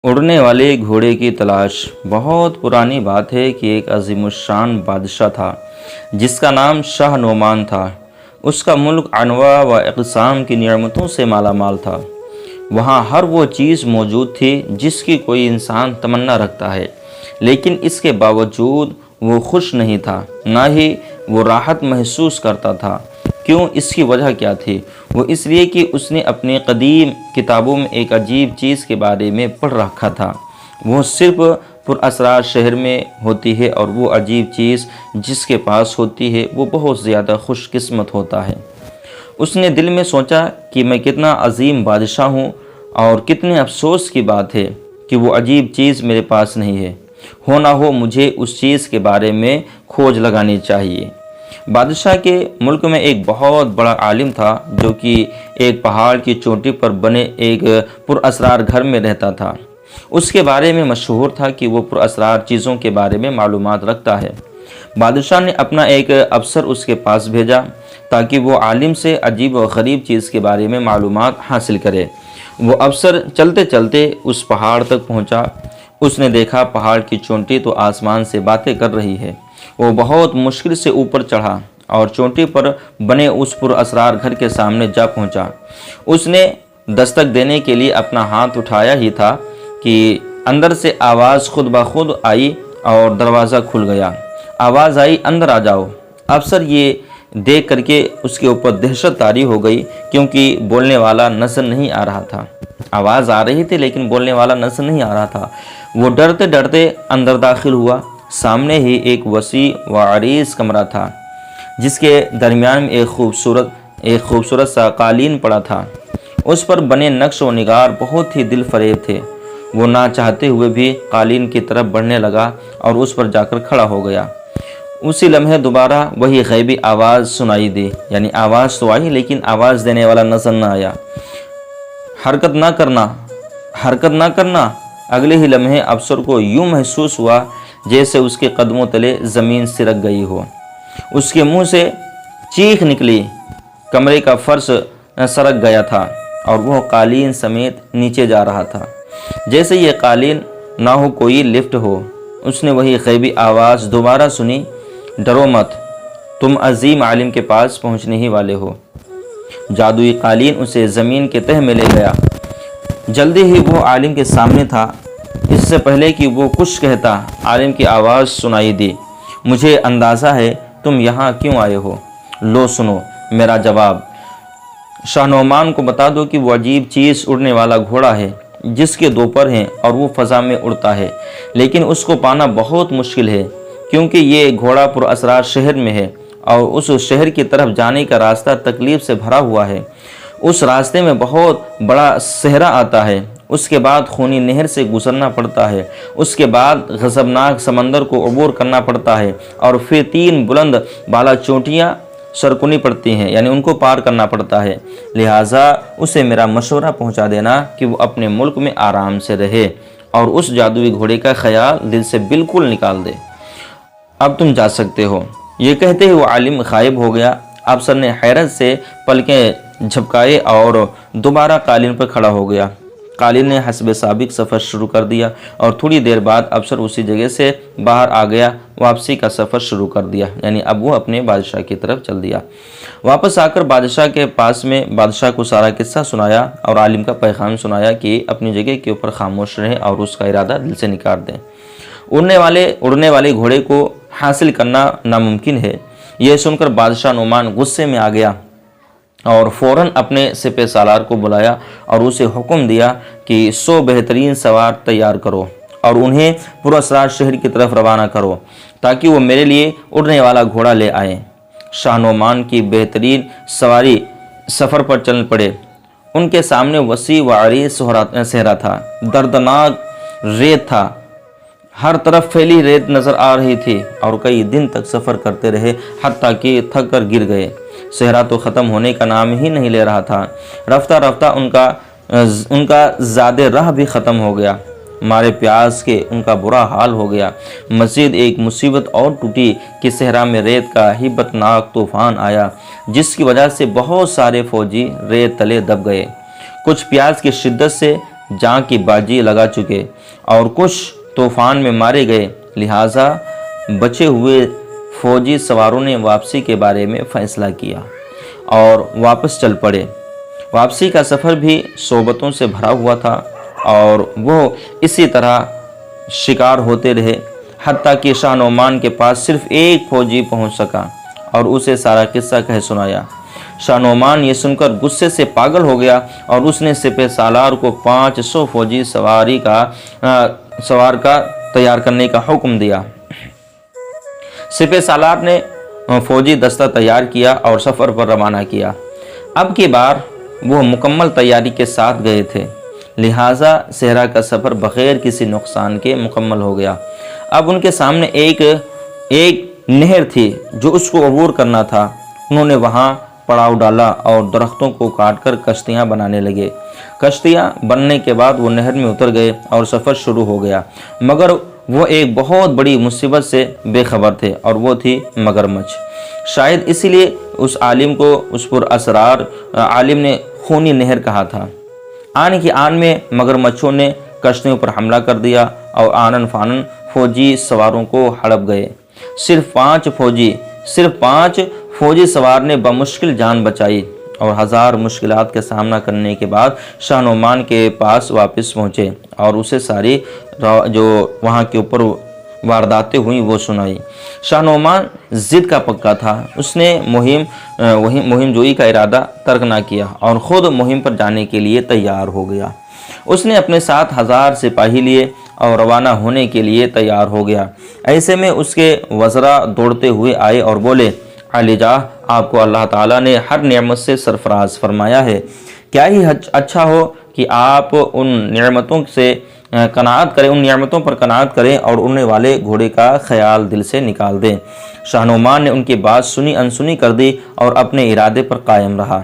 اڑنے والے گھوڑے کی تلاش۔ بہت پرانی بات ہے کہ ایک عظیم الشان بادشاہ تھا جس کا نام شاہ نعمان تھا۔ اس کا ملک انواع و اقسام کی نعمتوں سے مالا مال تھا۔ وہاں ہر وہ چیز موجود تھی جس کی کوئی انسان تمنا رکھتا ہے، لیکن اس کے باوجود وہ خوش نہیں تھا، نہ ہی وہ راحت محسوس کرتا تھا۔ کیوں؟ اس کی وجہ کیا تھی؟ وہ اس لیے کہ اس نے اپنی قدیم کتابوں میں ایک عجیب چیز کے بارے میں پڑھ رکھا تھا۔ وہ صرف پر اسرار شہر میں ہوتی ہے، اور وہ عجیب چیز جس کے پاس ہوتی ہے وہ بہت زیادہ خوش قسمت ہوتا ہے۔ اس نے دل میں سوچا کہ میں کتنا عظیم بادشاہ ہوں، اور کتنے افسوس کی بات ہے کہ وہ عجیب چیز میرے پاس نہیں ہے۔ ہو نہ ہو مجھے اس چیز کے بارے میں کھوج لگانی چاہیے۔ بادشاہ کے ملک میں ایک بہت بڑا عالم تھا جو کہ ایک پہاڑ کی چوٹی پر بنے ایک پر اسرار گھر میں رہتا تھا۔ اس کے بارے میں مشہور تھا کہ وہ پر اسرار چیزوں کے بارے میں معلومات رکھتا ہے۔ بادشاہ نے اپنا ایک افسر اس کے پاس بھیجا تاکہ وہ عالم سے عجیب و غریب چیز کے بارے میں معلومات حاصل کرے۔ وہ افسر چلتے چلتے اس پہاڑ تک پہنچا۔ اس نے دیکھا پہاڑ کی چوٹی تو آسمان سے باتیں کر رہی ہے۔ وہ بہت مشکل سے اوپر چڑھا اور چوٹی پر بنے اس پر اسرار گھر کے سامنے جا پہنچا۔ اس نے دستک دینے کے لیے اپنا ہاتھ اٹھایا ہی تھا کہ اندر سے آواز خود بخود آئی اور دروازہ کھل گیا۔ آواز آئی، اندر آ جاؤ۔ افسر یہ دیکھ کر کے اس کے اوپر دہشت طاری ہو گئی، کیونکہ بولنے والا نظر نہیں آ رہا تھا۔ آواز آ رہی تھی لیکن بولنے والا نظر نہیں آ رہا تھا۔ وہ ڈرتے ڈرتے اندر داخل ہوا۔ سامنے ہی ایک وسیع و عریض کمرہ تھا جس کے درمیان میں ایک خوبصورت سا قالین پڑا تھا۔ اس پر بنے نقش و نگار بہت ہی دل فریب تھے۔ وہ نہ چاہتے ہوئے بھی قالین کی طرف بڑھنے لگا اور اس پر جا کر کھڑا ہو گیا۔ اسی لمحے دوبارہ وہی غیبی آواز سنائی دی، یعنی آواز تو آئی لیکن آواز دینے والا نظر نہ آیا۔ حرکت نہ کرنا۔ اگلے ہی لمحے افسر کو یوں محسوس ہوا جیسے اس کے قدموں تلے زمین سرک گئی ہو۔ اس کے منہ سے چیخ نکلی۔ کمرے کا فرش سرک گیا تھا اور وہ قالین سمیت نیچے جا رہا تھا، جیسے یہ قالین نہ ہو کوئی لفٹ ہو۔ اس نے وہی غیبی آواز دوبارہ سنی، ڈرو مت، تم عظیم عالم کے پاس پہنچنے ہی والے ہو۔ جادوئی قالین اسے زمین کے تہہ میں لے گیا۔ جلدی ہی وہ عالم کے سامنے تھا۔ اس سے پہلے کہ وہ کچھ کہتا، عالم کی آواز سنائی دی، مجھے اندازہ ہے تم یہاں کیوں آئے ہو۔ لو سنو میرا جواب۔ شاہ نعمان کو بتا دو کہ وہ عجیب چیز اڑنے والا گھوڑا ہے جس کے دو پر ہیں اور وہ فضا میں اڑتا ہے، لیکن اس کو پانا بہت مشکل ہے کیونکہ یہ گھوڑا پر اسرار شہر میں ہے اور اس شہر کی طرف جانے کا راستہ تکلیف سے بھرا ہوا ہے۔ اس راستے میں بہت بڑا صحرا آتا ہے، اس کے بعد خونی نہر سے گزرنا پڑتا ہے، اس کے بعد غضبناک سمندر کو عبور کرنا پڑتا ہے، اور پھر 3 بلند بالا چوٹیاں سرکنی پڑتی ہیں، یعنی ان کو پار کرنا پڑتا ہے۔ لہٰذا اسے میرا مشورہ پہنچا دینا کہ وہ اپنے ملک میں آرام سے رہے اور اس جادوئی گھوڑے کا خیال دل سے بالکل نکال دے۔ اب تم جا سکتے ہو۔ یہ کہتے ہی وہ عالم غائب ہو گیا۔ افسر نے حیرت سے پلکیں جھپکائے اور دوبارہ قالین پر کھڑا ہو گیا۔ قالین نے حسب سابق سفر شروع کر دیا اور تھوڑی دیر بعد افسر اسی جگہ سے باہر آ گیا، واپسی کا سفر شروع کر دیا، یعنی اب وہ اپنے بادشاہ کی طرف چل دیا۔ واپس آ کر بادشاہ کے پاس میں بادشاہ کو سارا قصہ سنایا اور عالم کا پیغام سنایا کہ اپنی جگہ کے اوپر خاموش رہیں اور اس کا ارادہ دل سے نکال دیں۔ اڑنے والے گھوڑے کو حاصل کرنا ناممکن ہے۔ یہ سن کر بادشاہ نعمان غصے میں آ گیا اور فوراً اپنے سپہ سالار کو بلایا اور اسے حکم دیا کہ 100 بہترین سوار تیار کرو اور انہیں پر اسرار شہر کی طرف روانہ کرو تاکہ وہ میرے لیے اڑنے والا گھوڑا لے آئیں۔ شاہ نعمان کی بہترین سواری سفر پر چل پڑے۔ ان کے سامنے وسیع و عریض صحرا تھا، دردناک ریت تھا، ہر طرف پھیلی ریت نظر آ رہی تھی، اور کئی دن تک سفر کرتے رہے حتیٰ کہ تھک کر گر گئے۔ صحرا تو ختم ہونے کا نام ہی نہیں لے رہا تھا۔ رفتہ رفتہ ان کا زاد راہ بھی ختم ہو گیا۔ مارے پیاس کے ان کا برا حال ہو گیا۔ مزید ایک مصیبت اور ٹوٹی کہ صحرا میں ریت کا ہیبتناک طوفان آیا، جس کی وجہ سے بہت سارے فوجی ریت تلے دب گئے۔ کچھ پیاس کی شدت سے جان की बाजी लगा चुके और कुछ तूफान में मारे गए, लिहाजा बचे हुए फौजी सवारों ने वापसी के बारे में फ़ैसला किया और वापस चल पड़े। वापसी का सफ़र भी सोबतों से भरा हुआ था और वो इसी तरह शिकार होते रहे, हत्ता कि शाह नोमान के पास सिर्फ एक फौजी पहुंच सका और उसे सारा किस्सा कह सुनाया। शाह नोमान ये सुनकर गुस्से से पागल हो गया और उसने सिपह सालार को 500 फौजी सवार का तैयार करने का हुक्म दिया। सिपह सालार ने फौजी दस्ता तैयार किया और सफ़र पर रवाना किया। अब की बार वो मुकम्मल तैयारी के साथ गए थे, लिहाजा सहरा का सफ़र बग़ैर किसी नुकसान के मुकम्मल हो गया। अब उनके सामने एक नहर थी जो उसको अबूर करना था। उन्होंने वहाँ पड़ाव डाला और दरख्तों को काटकर कश्तियाँ बनाने लगे। कश्तियाँ बनने के बाद वो नहर में उतर गए और सफ़र शुरू हो गया, मगर वो एक बहुत बड़ी मुसीबत से बेखबर थे और वो थी मगरमच्छ। शायद इसीलिए उस आलिम को उस पुरअसरार आलिम ने खूनी नहर कहा था। आन की आन में मगरमच्छों ने कश्तियों पर हमला कर दिया और आनन फानन फौजी सवारों को हड़प गए। सिर्फ पाँच फौजी सवार ने बमुश्किल जान बचाई और हज़ार मुश्किलात के सामना करने के बाद शाह नोमान के पास वापस पहुँचे और उसे सारी जो वहाँ के ऊपर वारदातें हुई वो सुनाई। शाह नोमान ज़िद का पक्का था। उसने मुहिम जोई का इरादा तर्क ना किया और ख़ुद मुहिम पर जाने के लिए तैयार हो गया। उसने अपने साथ 1000 सिपाही लिए और रवाना होने के लिए तैयार हो गया। ऐसे में उसके वज़रा दौड़ते हुए आए और बोले, अलीजा, आपको अल्लाह ताला ने हर नेमत से सरफराज फरमाया है। क्या ही अच्छा हो कि आप उन नेमतों पर कनाअत करें और उड़ने वाले घोड़े का ख्याल दिल से निकाल दें। शाह नोमान ने उनकी बात सुनी अनसुनी कर दी और अपने इरादे पर कायम रहा।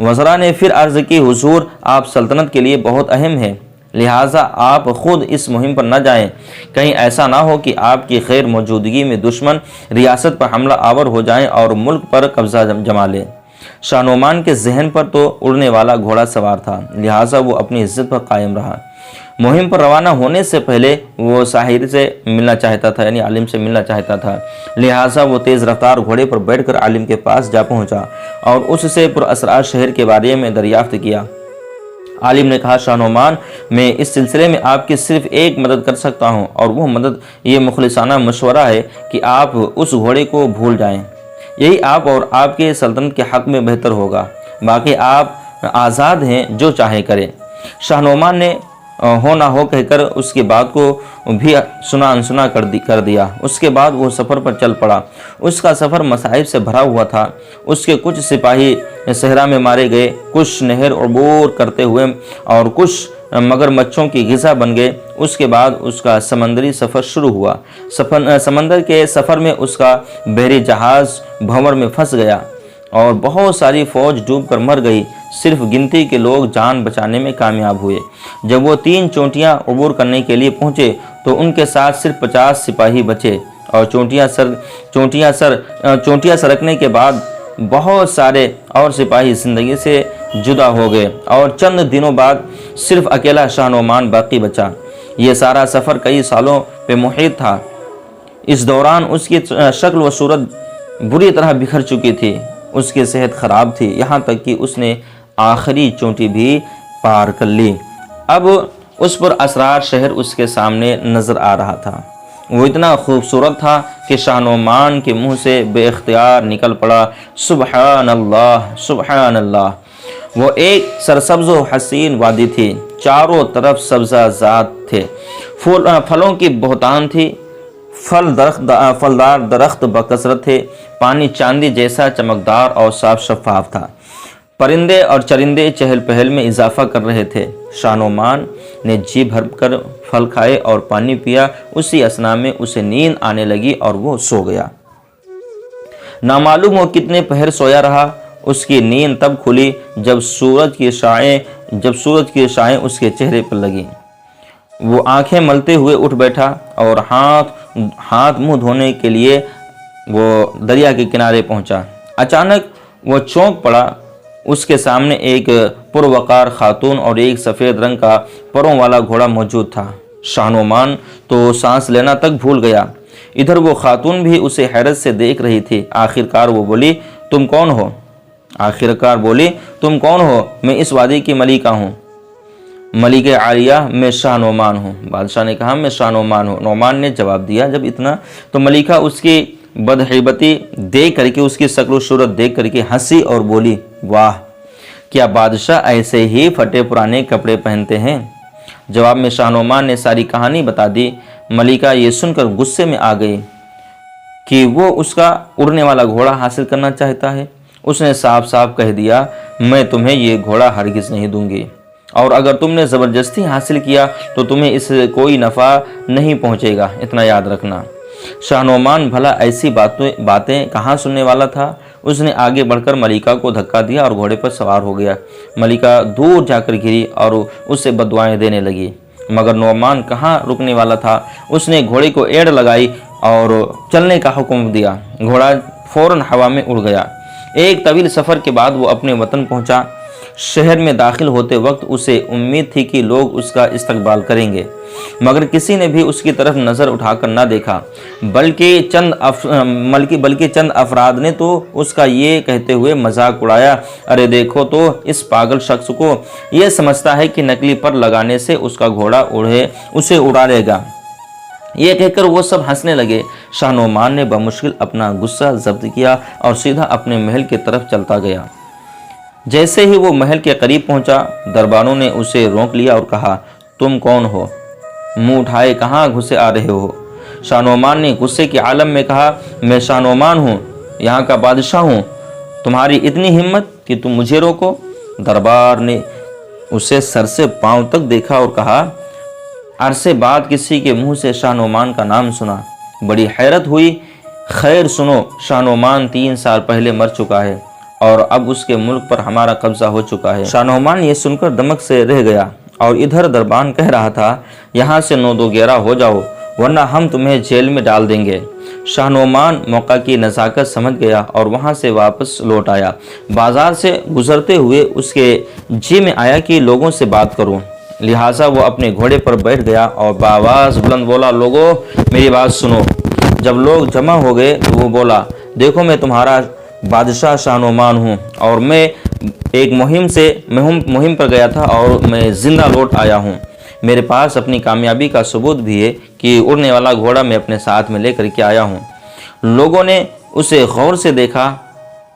वज़रा ने फिर अर्ज़ की, हुजूर, आप सल्तनत के लिए बहुत अहम है, लिहाजा आप ख़ुद इस मुहिम पर न जाएं। कहीं ऐसा ना हो कि आपकी खैर मौजूदगी में दुश्मन रियासत पर हमला आवर हो जाएं और मुल्क पर कब्ज़ा जमा लें। शाह नोमान के जहन पर तो उड़ने वाला घोड़ा सवार था, लिहाजा वो अपनी इज्जत पर कायम रहा। मुहिम पर रवाना होने से पहले वो साहिर से मिलना चाहता था, यानी आलिम से मिलना चाहता था। लिहाजा वो तेज़ रफ्तार घोड़े पर बैठकर आलिम के पास जा पहुंचा और उससे पुरअसरार शहर के बारे में दरियाफ्त किया। आलिम ने कहा, शाह नोमान, मैं इस सिलसिले में आपकी सिर्फ एक मदद कर सकता हूँ और वह मदद ये मुखलिसाना मशवरा है कि आप उस घोड़े को भूल जाएं। यही आप और आपके सल्तनत के हक़ में बेहतर होगा। बाकी आप आज़ाद हैं, जो चाहे करें। शाह नोमान ने हो ना हो कहकर उसकी बात को भी सुना अनसुना कर दिया। उसके बाद वो सफ़र पर चल पड़ा। उसका सफ़र मसाइब से भरा हुआ था। उसके कुछ सिपाही सहरा में मारे गए, कुछ नहर अबूर करते हुए और कुछ मगरमच्छों की ग़िज़ा बन गए। उसके बाद उसका समंदरी सफ़र शुरू हुआ। समंदर के सफ़र में उसका बहरी जहाज़ भंवर में फंस गया और बहुत सारी फ़ौज डूबकर मर गई। सिर्फ गिनती के लोग जान बचाने में कामयाब हुए। जब वो 3 चोटियाँ अबूर करने के लिए पहुँचे तो उनके साथ सिर्फ 50 सिपाही बचे और चोटियाँ सरकने के बाद बहुत सारे और सिपाही ज़िंदगी से जुदा हो गए और चंद दिनों बाद सिर्फ अकेला शाह नोमान बाकी बचा। ये सारा सफ़र कई सालों पे मुहित था। इस दौरान उसकी शक्ल व सूरत बुरी तरह बिखर चुकी थी। उसकी सेहत ख़राब थी, यहाँ तक कि उसने आखिरी चोटी भी पार कर ली। अब उस पर असरार शहर उसके सामने नज़र आ रहा था। वो इतना खूबसूरत था कि शाह नोमान के मुँह से बेख्तियार निकल पड़ा, सुबहान अल्लाह, सुबहान अल्लाह। वो एक सरसब्ज़ व हसीन वादी थी। चारों तरफ सब्ज़ाज़ात थे। फलों की बहुतान थी। फलदार दरख्त बकसरत थे। पानी चांदी जैसा चमकदार और साफ शफाफ था। परिंदे और चरिंदे चहल पहल में इजाफा कर रहे थे। शाह नोमान ने जी भर कर फल खाए और पानी पिया। उसी असना में उसे नींद आने लगी और वो सो गया। नामालूम वो कितने पहर सोया रहा। उसकी नींद तब खुली जब सूरज की शाएं उसके चेहरे पर लगी। वो आंखें मलते हुए उठ बैठा और हाथ मुंह धोने के लिए वो दरिया के किनारे पहुंचा। अचानक वो चौंक पड़ा। उसके सामने एक पुरवकार खातून और एक सफ़ेद रंग का परों वाला घोड़ा मौजूद था। शाह नोमान तो सांस लेना तक भूल गया। इधर वो खातून भी उसे हैरत से देख रही थी। आखिरकार बोली, तुम कौन हो? मैं इस वादी की मलिका हूँ, मलिक आलिया, मैं शाह नोमान हूँ। बादशाह ने कहा, मैं शाह नोमान हूँ। नोमान ने जवाब दिया। जब इतना तो मलिका उसकी बदहैबती देख करके, उसकी शक्ल सूरत देख करके हंसी और बोली, वाह, क्या बादशाह ऐसे ही फटे पुराने कपड़े पहनते हैं? जवाब में शाह नोमान ने सारी कहानी बता दी। मलिका ये सुनकर गुस्से में आ गई कि वो उसका उड़ने वाला घोड़ा हासिल करना चाहता है। उसने साफ साफ कह दिया, मैं तुम्हें ये घोड़ा हरगिज़ नहीं दूंगी, और अगर तुमने ज़बरदस्ती हासिल किया तो तुम्हें इससे कोई नफ़ा नहीं पहुंचेगा, इतना याद रखना। शाह नोमान भला ऐसी बातें कहाँ सुनने वाला था। उसने आगे बढ़कर मलिका को धक्का दिया और घोड़े पर सवार हो गया। मलिका दूर जाकर गिरी और उससे बददुआएं देने लगी, मगर नोमान कहाँ रुकने वाला था। उसने घोड़े को एड़ लगाई और चलने का हुक्म दिया। घोड़ा फौरन हवा में उड़ गया। एक तवील सफ़र के बाद वो अपने वतन पहुंचा। शहर में दाखिल होते वक्त उसे उम्मीद थी कि लोग उसका इस्तकबाल करेंगे, मगर किसी ने भी उसकी तरफ नज़र उठाकर न देखा, बल्कि चंद अफराद ने तो उसका ये कहते हुए मजाक उड़ाया, अरे देखो तो इस पागल शख्स को, ये समझता है कि नकली पर लगाने से उसका घोड़ा उसे उड़ा लेगा। ये कहकर वो सब हंसने लगे। शाह नोमान ने बमुश्किल अपना गुस्सा जब्त किया और सीधा अपने महल की तरफ चलता गया। जैसे ही वो महल के करीब पहुंचा, दरबारों ने उसे रोक लिया और कहा, तुम कौन हो? मुंह उठाए कहाँ घुसे आ रहे हो? शाह नोमान ने गुस्से के आलम में कहा, मैं शाह नोमान हूँ, यहाँ का बादशाह हूँ। तुम्हारी इतनी हिम्मत कि तुम मुझे रोको? दरबार ने उसे सर से पांव तक देखा और कहा, अरसे बाद किसी के मुंह से शाह नोमान का नाम सुना, बड़ी हैरत हुई। खैर सुनो, शाह नोमान 3 साल पहले मर चुका है और अब उसके मुल्क पर हमारा कब्जा हो चुका है। शाह नोमान ये सुनकर दमक से रह गया और इधर दरबान कह रहा था, यहाँ से 9-2-11 हो जाओ, वरना हम तुम्हें जेल में डाल देंगे। शाह नोमान मौका की नज़ाकत समझ गया और वहाँ से वापस लौट आया। बाजार से गुजरते हुए उसके जी में आया कि लोगों से बात करूं, लिहाजा वो अपने घोड़े पर बैठ गया और बावाज़ बुलंद बोला, लोगों मेरी बात सुनो। जब लोग जमा हो गए तो वो बोला, देखो मैं तुम्हारा बादशाह शाह नोमान हूँ और मैं एक मुहिम पर गया था और मैं ज़िंदा लौट आया हूँ। मेरे पास अपनी कामयाबी का सबूत भी है कि उड़ने वाला घोड़ा मैं अपने साथ में लेकर के आया हूँ। लोगों ने उसे गौर से देखा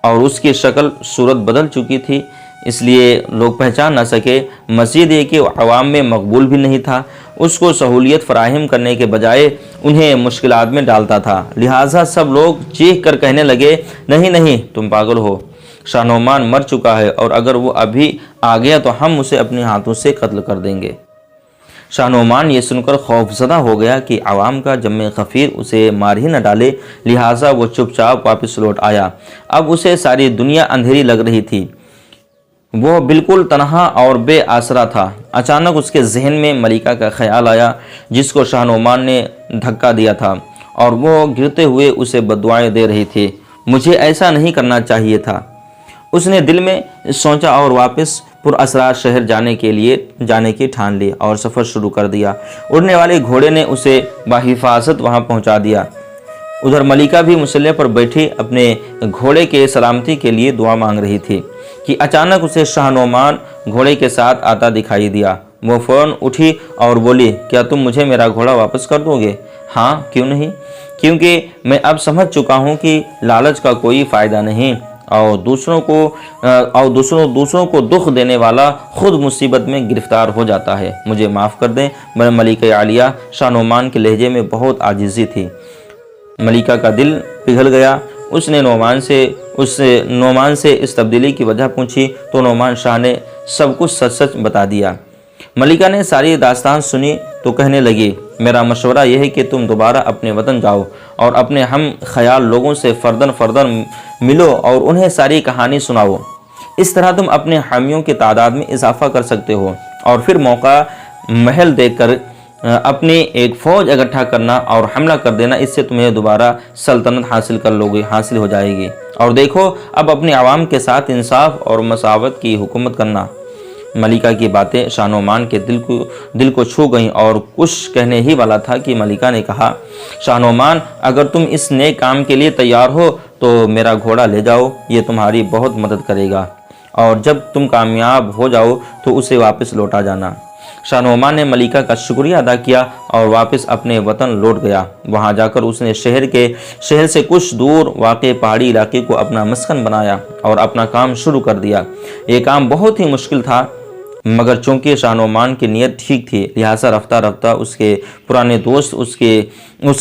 और उसकी शक्ल सूरत बदल चुकी थी, इसलिए लोग पहचान न सके। मज़ीद ये कि अवाम में मकबूल भी नहीं था, उसको सहूलियत फराहम करने के बजाय उन्हें मुश्किलात में डालता था। लिहाजा सब लोग चीख कर कहने लगे, नहीं नहीं, तुम पागल हो, शाह नोमान मर चुका है और अगर वो अभी आ गया तो हम उसे अपने हाथों से कत्ल कर देंगे। शाह नोमान ये सुनकर खौफजदा हो गया कि आवाम का जम्मे खफीर उसे मार ही न डाले, लिहाजा वो चुपचाप वापस लौट आया। अब उसे सारी दुनिया अंधेरी लग रही थी, वो बिल्कुल तनहा और बेआसरा था। अचानक उसके जहन में मलिका का ख्याल आया, जिसको शाह नोमान ने धक्का दिया था और वो गिरते हुए उसे बद्दुआएं दे रही थी। मुझे ऐसा नहीं करना चाहिए था, उसने दिल में सोचा और वापस पुरअसरार शहर जाने की ठान ली और सफ़र शुरू कर दिया। उड़ने वाले घोड़े ने उसे बाहिफाजत वहाँ पहुँचा दिया। उधर मलिका भी मुसल्ले पर बैठी अपने घोड़े के सलामती के लिए दुआ मांग रही थी कि अचानक उसे शाह नोमान घोड़े के साथ आता दिखाई दिया। वो फ़ौरन उठी और बोली, क्या तुम मुझे मेरा घोड़ा वापस कर दोगे? हाँ, क्यों नहीं, क्योंकि मैं अब समझ चुका हूँ कि लालच का कोई फ़ायदा नहीं और दूसरों को दुख देने वाला खुद मुसीबत में गिरफ्तार हो जाता है। मुझे माफ़ कर दें। मैं मलिक आलिया शाह नोमान के लहजे में बहुत आजिज़ी थी। मलिका का दिल पिघल गया। उसने नोमान से इस तब्दीली की वजह पूछी तो नोमान शाह ने सब कुछ सच सच बता दिया। मलिका ने सारी दास्तान सुनी तो कहने लगी, मेरा मशवरा यह है कि तुम दोबारा अपने वतन जाओ और अपने हम ख्याल लोगों से फर्दन मिलो और उन्हें सारी कहानी सुनाओ। इस तरह तुम अपने हामियों की तादाद में इजाफा कर सकते हो और फिर मौका महल देखकर अपनी एक फ़ौज इकट्ठा करना और हमला कर देना। इससे तुम्हें दोबारा सल्तनत हासिल हो जाएगी। اور دیکھو اب اپنی عوام کے ساتھ انصاف اور مساوات کی حکومت کرنا۔ ملکہ کی باتیں شاہ نعمان کے دل کو چھو گئیں اور کچھ کہنے ہی والا تھا کہ ملکہ نے کہا، شاہ نعمان، اگر تم اس نیک کام کے لیے تیار ہو تو میرا گھوڑا لے جاؤ، یہ تمہاری بہت مدد کرے گا، اور جب تم کامیاب ہو جاؤ تو اسے واپس لوٹا جانا۔ شاہ نعمان نے ملکہ کا شکریہ ادا کیا اور واپس اپنے وطن لوٹ گیا۔ وہاں جا کر اس نے شہر سے کچھ دور واقع پہاڑی علاقے کو اپنا مسکن بنایا اور اپنا کام شروع کر دیا۔ یہ کام بہت ہی مشکل تھا، مگر چونکہ شاہ نعمان کی نیت ٹھیک تھی، لہٰذا رفتہ رفتہ اس کے پرانے دوست اس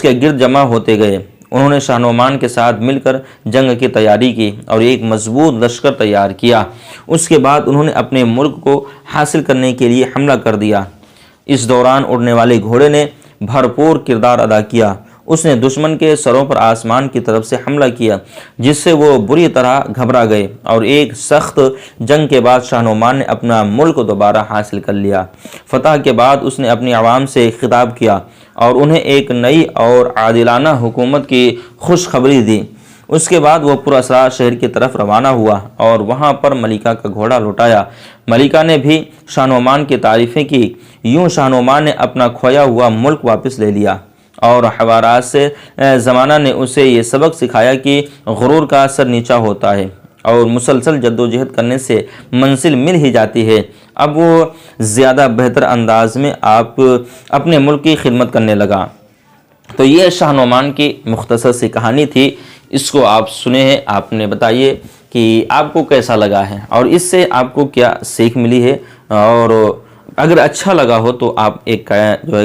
کے گرد جمع ہوتے گئے۔ انہوں نے شاہ نعمان کے ساتھ مل کر جنگ کی تیاری کی اور ایک مضبوط لشکر تیار کیا۔ اس کے بعد انہوں نے اپنے ملک کو حاصل کرنے کے لیے حملہ کر دیا۔ اس دوران اڑنے والے گھوڑے نے بھرپور کردار ادا کیا۔ اس نے دشمن کے سروں پر آسمان کی طرف سے حملہ کیا، جس سے وہ بری طرح گھبرا گئے، اور ایک سخت جنگ کے بعد شاہ نعمان نے اپنا ملک دوبارہ حاصل کر لیا۔ فتح کے بعد اس نے اپنی عوام سے خطاب کیا اور انہیں ایک نئی اور عادلانہ حکومت کی خوشخبری دی۔ اس کے بعد وہ پراسرار شہر کی طرف روانہ ہوا اور وہاں پر ملکہ کا گھوڑا لوٹایا۔ ملکہ نے بھی شاہ نعمان کی تعریفیں کی۔ یوں شاہ نعمان نے اپنا کھویا ہوا ملک واپس لے لیا، اور حوارات سے زمانہ نے اسے یہ سبق سکھایا کہ غرور کا سر نیچا ہوتا ہے اور مسلسل جدوجہد کرنے سے منزل مل ہی جاتی ہے۔ اب وہ زیادہ بہتر انداز میں اپنے ملک کی خدمت کرنے لگا۔ تو یہ شاہ نعمان کی مختصر سی کہانی تھی، اس کو آپ سنے ہیں، آپ نے بتائیے کہ آپ کو کیسا لگا ہے اور اس سے آپ کو کیا سیکھ ملی ہے، اور اگر اچھا لگا ہو تو آپ ایک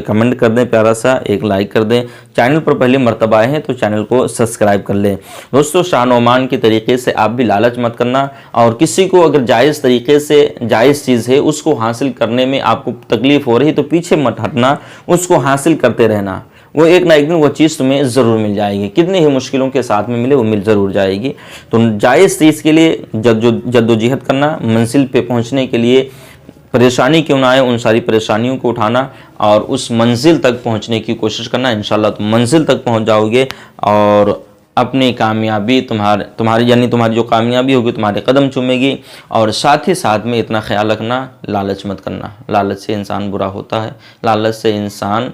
کمنٹ کر دیں، پیارا سا ایک لائک کر دیں۔ چینل پر پہلی مرتبہ آئے ہیں تو چینل کو سبسکرائب کر لیں۔ دوستو، شاہ نعمان کے طریقے سے آپ بھی لالچ مت کرنا، اور کسی کو اگر جائز طریقے سے جائز چیز ہے اس کو حاصل کرنے میں آپ کو تکلیف ہو رہی تو پیچھے مت ہٹنا، اس کو حاصل کرتے رہنا، وہ ایک نہ ایک دن وہ چیز تمہیں ضرور مل جائے گی، کتنی ہی مشکلوں کے ساتھ میں ملے وہ مل ضرور جائے گی۔ تو جائز چیز کے لیے جدوجہد کرنا، منزل پہ پہنچنے کے لیے پریشانی کیوں نہ آئے ان ساری پریشانیوں کو اٹھانا اور اس منزل تک پہنچنے کی کوشش کرنا، انشاءاللہ تم منزل تک پہنچ جاؤ گے، اور اپنی کامیابی تمہاری جو کامیابی ہوگی تمہارے قدم چومے گی۔ اور ساتھ ہی ساتھ میں اتنا خیال رکھنا، لالچ مت کرنا، لالچ سے انسان برا ہوتا ہے، لالچ سے انسان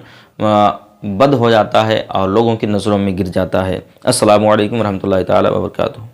بد ہو جاتا ہے اور لوگوں کی نظروں میں گر جاتا ہے۔ السلام علیکم ورحمۃ اللہ تعالیٰ وبرکاتہ۔